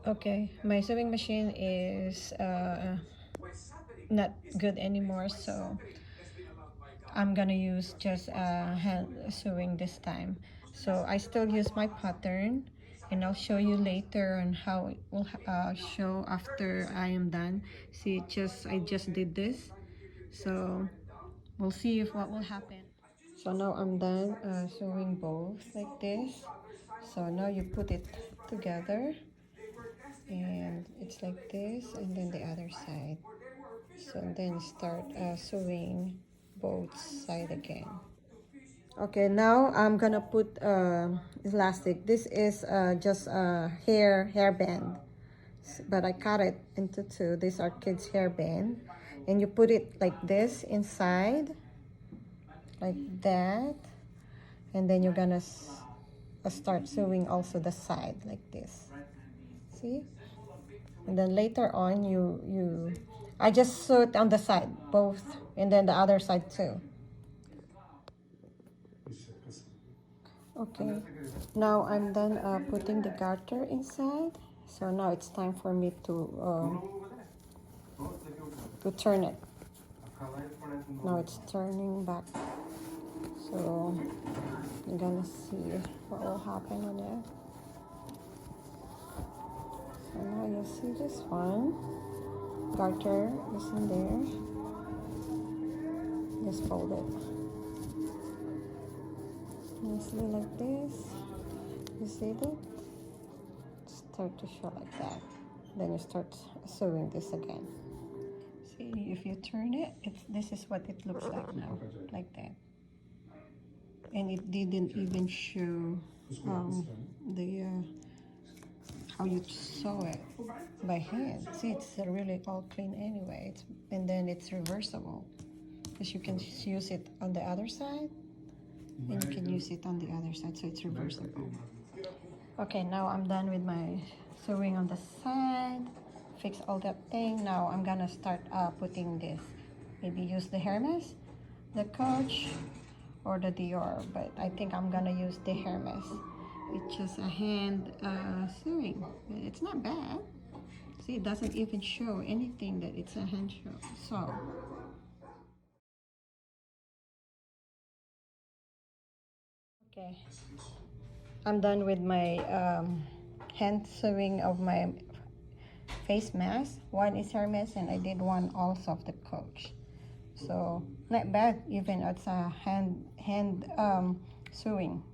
Okay, my sewing machine is not good anymore, so I'm gonna use just hand sewing this time. So I still use my pattern, and I'll show you later on how it will show after I am done. See, I just did this, so we'll see if what will happen. So now I'm done sewing both like this. So now you put it together, and it's like this, and then the other side. So then start sewing both side again. Okay, now I'm gonna put elastic. This is just a hairband, but I cut it into two. These are kids hairband, and you put it like this inside, like that, and then you're gonna start sewing also the side like this. See, and then later on I just sew it on the side both, and then the other side too. Okay, now I'm done putting the garter inside. So now it's time for me to turn it. Now it's turning back. So you're gonna see what will happen on it. So now you see this one. Garter is in there. Just fold it nicely like this. You see that? Start to show like that. Then you start sewing this again. See, if you turn it, this is what it looks like now, like that. And it didn't even show the how you sew it by hand. See, it's really all clean anyway. And then it's reversible, because you can use it on the other side, and you can use it on the other side, so it's reversible. Okay, now I'm done with my sewing on the side. Fix all that thing. Now I'm gonna start putting this. Maybe use the Hermes, the Coach, or the Dior, but I think I'm gonna use the Hermes. It's just a hand sewing. It's not bad. See, it doesn't even show anything that it's a hand sew. Okay, I'm done with my hand sewing of my face mask. One is Hermes, and I did one also of the Coach. So not bad, even it's a hand sewing.